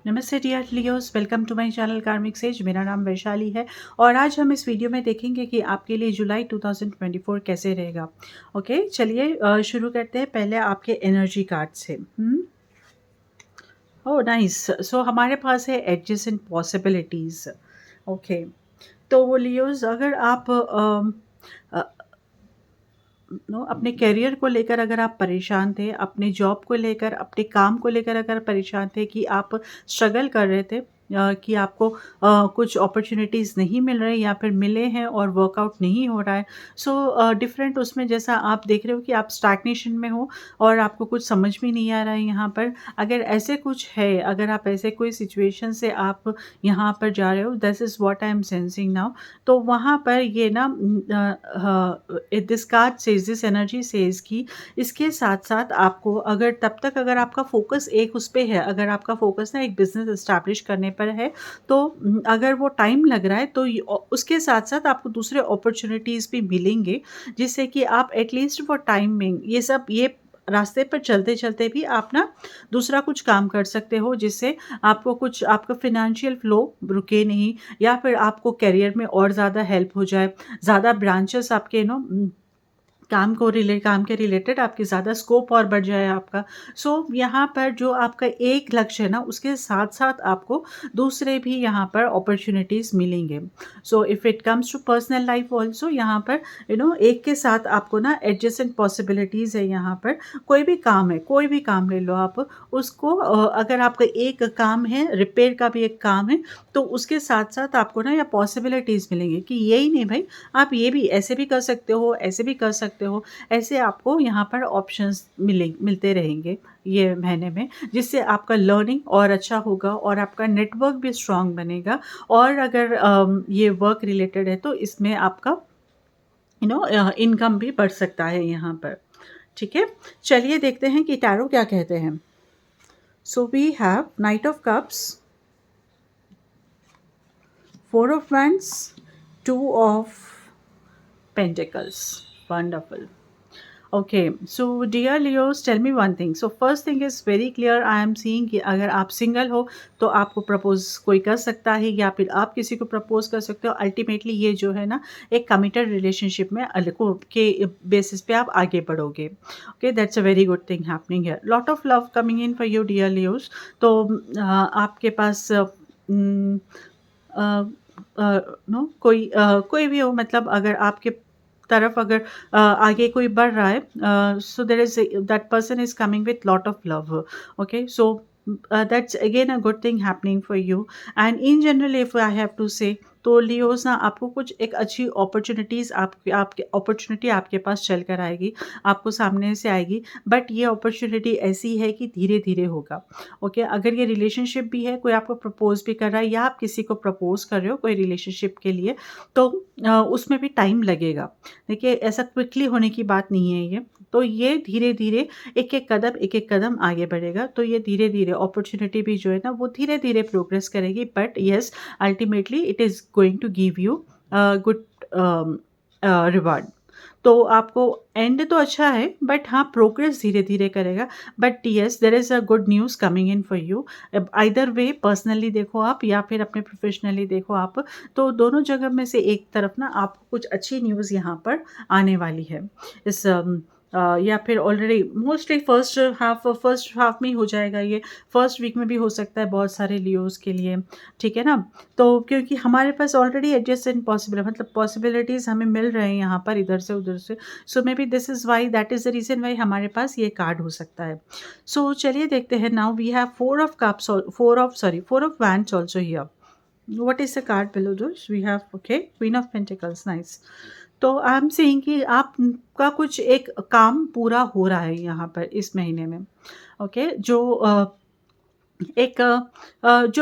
नमस्ते dear Leos, welcome to my channel Karmic Sage. मेरा नाम वैशाली है और आज हम इस वीडियो में देखेंगे कि आपके लिए जुलाई 2024 कैसे रहेगा। ओके, चलिए शुरू करते हैं पहले आपके एनर्जी कार्ड से। Oh nice. सो हमारे पास है एडजेसेंट पॉसिबिलिटीज़। ओके, तो वो लियोस, अगर आप अपने करियर को लेकर अगर आप परेशान थे, अपने जॉब को लेकर, अपने काम को लेकर अगर परेशान थे कि आप स्ट्रगल कर रहे थे, कि आपको कुछ अपॉर्चुनिटीज़ नहीं मिल रहे या फिर मिले हैं और वर्कआउट नहीं हो रहा है। सो डिफरेंट उसमें जैसा आप देख रहे हो कि आप स्टैग्नेशन में हो और आपको कुछ समझ में नहीं आ रहा है यहाँ पर। अगर ऐसे कुछ है, अगर आप ऐसे कोई सिचुएशन से आप यहाँ पर जा रहे हो, this is what I M sensing now. तो वहाँ पर ये ना this card says, this energy says कि इसके साथ-साथ आपको अगर तब तक अगर आपका फ़ोकस एक उस पे है, अगर आपका फ़ोकस ना एक बिज़नेस एस्टैब्लिश करने पर है, तो अगर वो टाइम लग रहा है तो उसके साथ-साथ आपको दूसरे अपॉर्च्युनिटीज़ भी मिलेंगे, जिससे कि आप एटलीस्ट फॉर टाइमिंग ये रास्ते पर चलते-चलते भी आप ना दूसरा कुछ काम कर सकते हो, जिससे आपको कुछ आपका फ़ाइनेंशियल फ़्लो रुके नहीं या फिर आपको करियर में और ज़्यादा हेल्प हो जाए। ज़्यादा ब्रांचेस आपके काम के रिलेटेड आपकी ज़्यादा स्कोप और बढ़ जाए आपका। सो यहाँ पर जो आपका एक लक्ष्य है ना, उसके साथ-साथ आपको दूसरे भी यहाँ पर अपॉर्च्युनिटीज़ मिलेंगे। So if it comes to personal life also, यहाँ पर एक के साथ आपको ना एडजेसेंट पॉसिबिलिटीज़ है यहाँ पर। कोई भी काम है, कोई भी काम ले लो आप, उसको अगर आपका एक काम है, रिपेयर का भी एक काम है, तो उसके साथ-साथ आपको ना यहाँ पॉसिबिलिटीज़ मिलेंगी कि यही नहीं भई, आप ये भी ऐसे भी कर सकते हो, ऐसे भी कर सकते हो। ऐसे आपको यहाँ पर ऑप्शंस मिलते रहेंगे ये महीने में, जिससे आपका लर्निंग और अच्छा होगा और आपका नेटवर्क भी स्ट्रॉन्ग बनेगा। और अगर ये वर्क रिलेटेड है तो इसमें आपका इनकम भी बढ़ सकता है यहाँ पर। ठीक है? चलिए देखते हैं कि टैरो क्या कहते हैं। So we have knight of cups, 4 of wands, 2 of pentacles. Wonderful. Okay, so dear Leos, tell me one thing. So first thing is very clear, I am seeing कि अगर आप सिंगल हो तो आपको प्रपोज कोई कर सकता है या फिर आप किसी को प्रपोज कर सकते हो। अल्टीमेटली ये जो है ना, एक कमिटेड रिलेशनशिप में को के बेसिस पे आप आगे बढ़ोगे। Okay, that's a very good thing happening here. Lot of love coming in for you dear Leos. तो आपके पास कोई भी हो, मतलब अगर आपके तरफ अगर आगे कोई बढ़ रहा है, so there is that person is coming with lot of love. Okay, so that's again a good thing happening for you. And in general if I have to say, तो लियोस ना, आपको कुछ एक अच्छी अपॉर्चुनिटीज़ आपके आपके opportunity आपके पास चल कर आएगी, आपको सामने से आएगी। बट ये अपॉर्चुनिटी ऐसी है कि धीरे धीरे होगा। ओके, अगर ये रिलेशनशिप भी है, कोई आपको प्रपोज भी कर रहा है या आप किसी को प्रपोज कर रहे हो कोई रिलेशनशिप के लिए, तो उसमें भी टाइम लगेगा। देखिए, ऐसा क्विकली होने की बात नहीं है ये। तो ये धीरे-धीरे एक-एक कदम आगे बढ़ेगा। तो ये धीरे-धीरे अपॉर्च्युनिटी भी जो है ना, वो धीरे-धीरे प्रोग्रेस करेगी। But yes, ultimately it is going to give you good reward. तो आपको एंड तो अच्छा है, बट हाँ, प्रोग्रेस धीरे-धीरे करेगा। But yes, there is a good news coming in for you. अब आइदर वे, पर्सनली देखो आप या फिर अपने प्रोफेशनली देखो आप, तो दोनों जगह में से एक तरफ ना आपको कुछ अच्छी न्यूज़ यहाँ पर आने वाली है। इस या फिर ऑलरेडी मोस्टली फर्स्ट हाफ में ही हो जाएगा ये। फर्स्ट वीक में भी हो सकता है बहुत सारे लियोज़ के लिए, ठीक है ना? तो क्योंकि हमारे पास ऑलरेडी एडजेसेंट पॉसिबल, मतलब पॉसिबिलिटीज़ हमें मिल रहे हैं यहाँ पर इधर से उधर से। So maybe this is why, that is the reason why हमारे पास ये कार्ड हो सकता है। सो चलिए देखते हैं। Now we have 4 of cups, 4 of wands also here. What is the card below this? We have, okay, Queen of Pentacles, nice. तो आई एम सेइंग कि आपका कुछ एक काम पूरा हो रहा है यहाँ पर इस महीने में। ओके, जो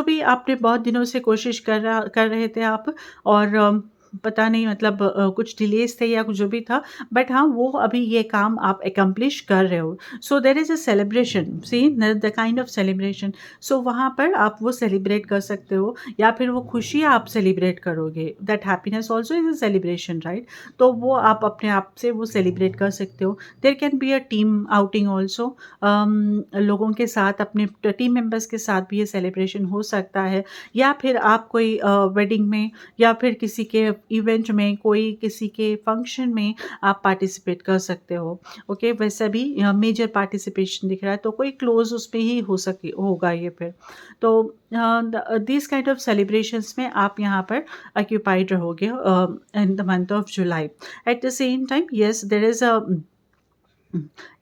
भी आपने बहुत दिनों से कोशिश कर रहे थे आप, और पता नहीं मतलब कुछ डिलेज़ थे या कुछ जो भी था, बट हाँ, वो अभी ये काम आप एक्म्प्लिश कर रहे हो। So there is a celebration, see the kind of celebration. So वहाँ पर आप वो सेलिब्रेट कर सकते हो या फिर वो खुशी आप सेलिब्रेट करोगे। That happiness also is a celebration, right? तो वो आप अपने आप से वो सेलिब्रेट कर सकते हो। There can be a team outing also. लोगों के साथ अपने टीम मेंबर्स के साथ भी ये सेलिब्रेशन हो सकता है, या फिर आप कोई वेडिंग में या फिर किसी के इवेंट में, कोई किसी के फंक्शन में आप पार्टिसिपेट कर सकते हो। ओके, वैसा भी मेजर पार्टिसिपेशन दिख रहा है, तो कोई क्लोज उसमें ही हो सके होगा ये फिर। तो दिस काइंड ऑफ सेलिब्रेशंस में आप यहाँ पर ऑक्यूपाइड रहोगे in the month of July. At the same time yes, there is a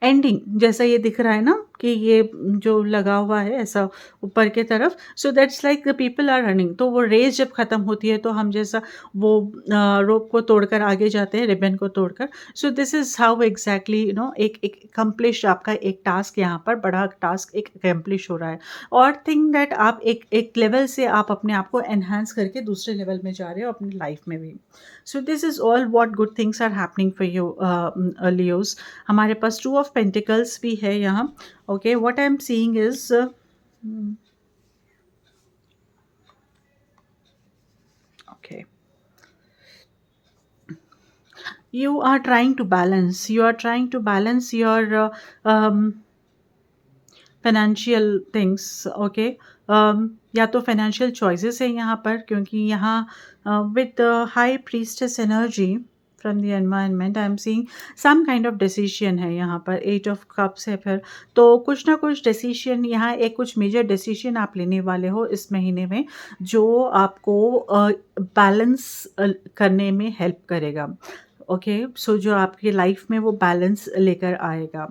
ending, जैसा ये दिख रहा है ना कि ये जो लगा हुआ है ऐसा ऊपर के तरफ, so that's like the people are running. तो वो रेस जब ख़त्म होती है तो हम जैसा वो रोप को तोड़कर आगे जाते हैं, रिबन को तोड़कर। सो दिस इज़ हाउ एग्जैक्टली एक एक अकम्प्लिश आपका एक टास्क, यहाँ पर बड़ा टास्क एक अकम्प्लिश हो रहा है। और थिंक दैट आप एक एक लेवल से आप अपने आप को एनहांस करके दूसरे लेवल में जा रहे हो अपनी लाइफ में भी। So this is all what good things are happening for you Leos. हमारे पास टू ऑफ पेंटिकल्स भी है यहाँ। Okay, what I am seeing is okay, you are trying to balance your financial things. Okay, या तो financial choices है यहाँ पर, क्योंकि यहाँ with high priestess energy from the environment I am seeing some kind of decision है यहाँ पर। एट ऑफ कप्स है फिर, तो कुछ ना कुछ डिसीजन यहाँ, एक कुछ मेजर डिसीजन आप लेने वाले हो इस महीने में, जो आपको बैलेंस करने में हेल्प करेगा। ओके, सो जो आपकी लाइफ में वो बैलेंस लेकर आएगा।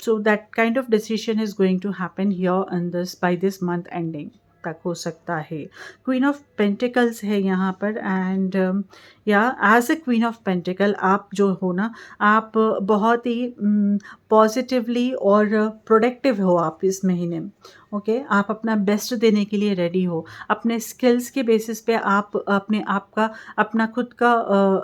So that kind of decision is going to happen here in this by this month ending तक हो सकता है। क्वीन ऑफ पेंटिकल्स है यहाँ पर, एंड या as a queen of pentacle आप जो हो ना, आप बहुत ही पॉजिटिवली और प्रोडक्टिव हो आप इस महीने। ओके, आप अपना बेस्ट देने के लिए रेडी हो। अपने स्किल्स के बेसिस पे आप अपने आप का, अपना खुद का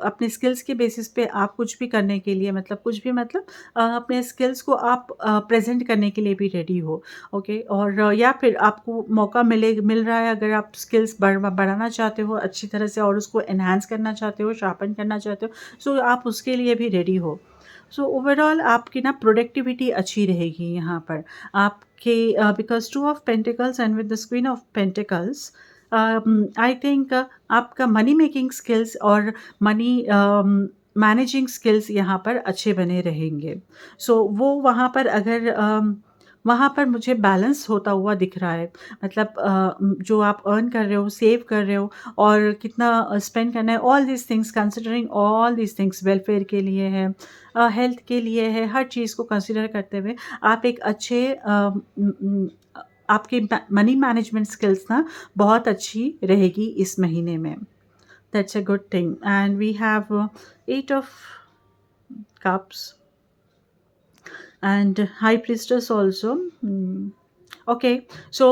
अपने स्किल्स के बेसिस पे आप कुछ भी करने के लिए, मतलब कुछ भी मतलब अपने स्किल्स को आप प्रेजेंट करने के लिए भी रेडी हो। ओके, और या फिर आपको मौका मिल रहा है, अगर आप स्किल्स बढ़ाना चाहते हो अच्छी तरह से और उसको एनहांस करना चाहते हो, शार्पन करना चाहते हो, सो आप उसके लिए भी रेडी हो। सो ओवरऑल आपकी ना प्रोडक्टिविटी अच्छी रहेगी यहाँ पर आपके, because to of pentacles and with the queen of pentacles, I think आपका मनी मेकिंग स्किल्स और मनी मैनेजिंग स्किल्स यहाँ पर अच्छे बने रहेंगे। सो वो वहाँ पर अगर वहाँ पर मुझे बैलेंस होता हुआ दिख रहा है, मतलब जो आप अर्न कर रहे हो, सेव कर रहे हो और कितना स्पेंड करना है, all these things considering all these things, welfare के लिए है, हेल्थ के लिए है, हर चीज़ को कंसिडर करते हुए आप एक अच्छे आपकी मनी मैनेजमेंट स्किल्स ना बहुत अच्छी रहेगी इस महीने में। That's a good thing, and we have eight of cups and high priestess also. Okay, so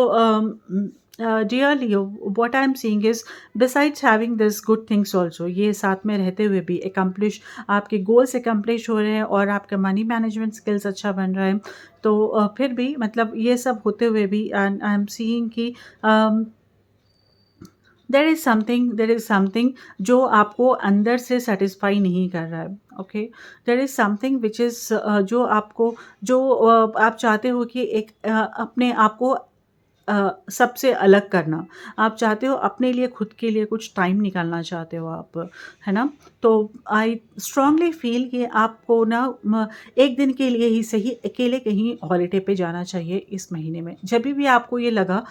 dear Leo, what I'm seeing is besides having this good things also, ये साथ में रहते हुए भी accomplish, आपके goals accomplish हो रहे हैं और आपका money management skills अच्छा बन रहा है, तो फिर भी मतलब ये सब होते हुए भी and I'm seeing कि देर इज़ समथिंग जो आपको अंदर से सेटिस्फाई नहीं कर रहा है। Okay, there is something which is जो आपको, जो आप चाहते हो कि एक अपने आप को सबसे अलग करना, आप चाहते हो अपने लिए, खुद के लिए कुछ टाइम निकालना चाहते हो आप, है ना? तो आई स्ट्रांगली फील कि आपको ना एक दिन के लिए ही सही अकेले कहीं हॉलिडे पे जाना चाहिए इस महीने में। जब भी आपको ये लगा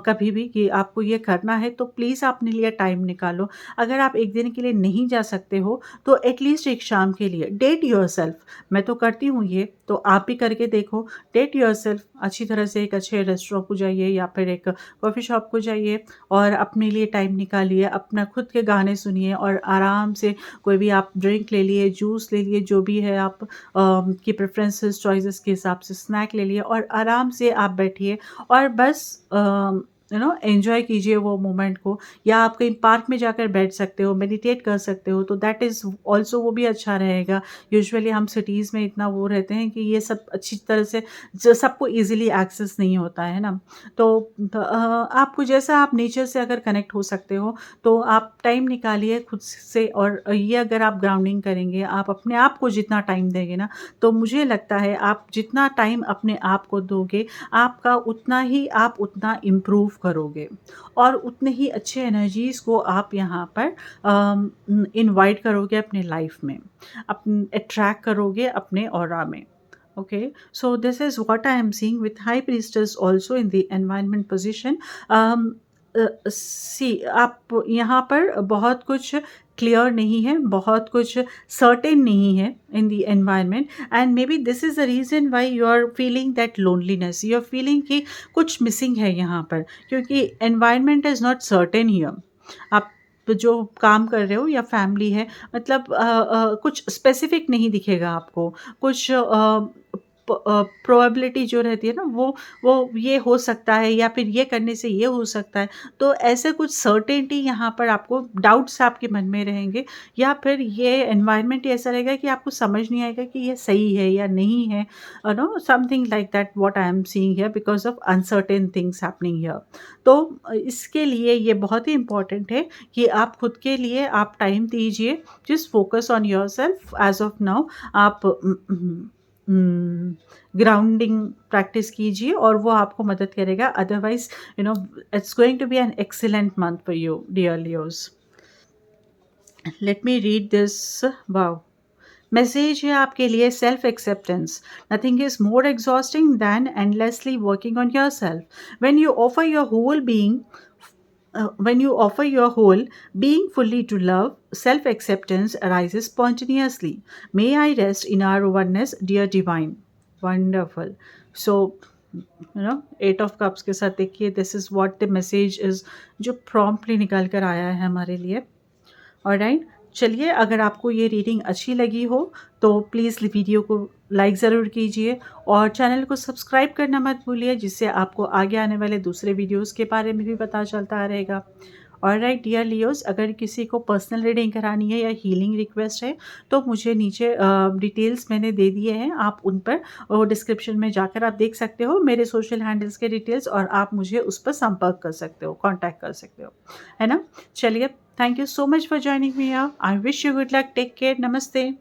कभी भी कि आपको ये करना है, तो प्लीज़ अपने लिए टाइम निकालो। अगर आप एक दिन के लिए नहीं जा सकते हो तो एटलीस्ट एक शाम के लिए डेट योरसेल्फ। मैं तो करती हूँ ये, तो आप भी करके देखो। डेट योरसेल्फ, अच्छी तरह से एक अच्छे रेस्टोरेंट को जाइए या फिर एक कॉफ़ी शॉप को जाइए और अपने लिए टाइम निकालिए, अपना खुद के गाने सुनिए और आराम से कोई भी आप ड्रिंक ले लिए, जूस ले लिए, जो भी है आप की प्रेफरेंसेस चॉइसेस के हिसाब से स्नैक ले लिए और आराम से आप बैठिए और बस एन्जॉय कीजिए वो मोमेंट को, या आप कहीं पार्क में जाकर बैठ सकते हो, मेडिटेट कर सकते हो, तो दैट इज़ ऑल्सो वो भी अच्छा रहेगा। यूजुअली हम सिटीज़ में इतना वो रहते हैं कि ये सब अच्छी तरह से सबको ईज़िली एक्सेस नहीं होता है ना? तो आपको जैसा आप नेचर से अगर कनेक्ट हो सकते हो, तो आप टाइम निकालिए खुद से, और ये अगर आप ग्राउंडिंग करेंगे, आप अपने आप को जितना टाइम देंगे ना, तो मुझे लगता है आप जितना टाइम अपने आप को दोगे, आपका आप उतना इम्प्रूव करोगे, और उतने ही अच्छे एनर्जीज़ को आप यहाँ पर इनवाइट करोगे अपने लाइफ में, अट्रैक्ट करोगे अपने ऑरा में। Okay, so this is what I am seeing with High Priestess also in the environment position. See, आप यहाँ पर बहुत कुछ क्लियर नहीं है, बहुत कुछ सर्टेन नहीं है in the environment, and maybe this is the reason why you are feeling that loneliness, you are feeling कि कुछ मिसिंग है यहाँ पर, क्योंकि environment is not certain here. आप जो काम कर रहे हो या फैमिली है, मतलब कुछ स्पेसिफिक नहीं दिखेगा आपको, कुछ प्रोबेबिलिटी जो रहती है ना, वो ये हो सकता है, या फिर ये करने से ये हो सकता है, तो ऐसे कुछ सर्टेनिटी यहाँ पर आपको, डाउट्स आपके मन में रहेंगे, या फिर ये एनवायरनमेंट ही ऐसा रहेगा कि आपको समझ नहीं आएगा कि ये सही है या नहीं है, know something like that what I am seeing here because of uncertain things happening here. तो इसके लिए ये बहुत ही इम्पॉर्टेंट है कि आप खुद के लिए आप टाइम दीजिए, just focus on yourself as of now. आप ग्राउंडिंग प्रैक्टिस कीजिए, और वो आपको मदद करेगा, otherwise it's going to be an excellent month for you dear Leos. Let me read this. Wow, message है आपके लिए, self acceptance. Nothing is more exhausting than endlessly working on your self. When you offer your whole being, when you offer your whole being fully to love, self acceptance arises spontaneously. May I rest in our oneness, dear divine. Wonderful. So, Eight of Cups के साथ देखिए, this is what the message is जो promptly निकाल कर आया है हमारे लिए। ऑलराइट, चलिए, अगर आपको ये रीडिंग अच्छी लगी हो तो प्लीज़ वीडियो को लाइक ज़रूर कीजिए, और चैनल को सब्सक्राइब करना मत भूलिए, जिससे आपको आगे आने वाले दूसरे वीडियोस के बारे में भी पता चलता रहेगा। ऑलराइट डियर लियोस, अगर किसी को पर्सनल रीडिंग करानी है या हीलिंग रिक्वेस्ट है, तो मुझे नीचे डिटेल्स मैंने दे दिए हैं, आप उन पर डिस्क्रिप्शन में जाकर आप देख सकते हो मेरे सोशल हैंडल्स के डिटेल्स, और आप मुझे उस पर संपर्क कर सकते हो, कॉन्टैक्ट कर सकते हो, है ना। चलिए, thank you so much for joining me here. I wish you good luck. Take care. Namaste.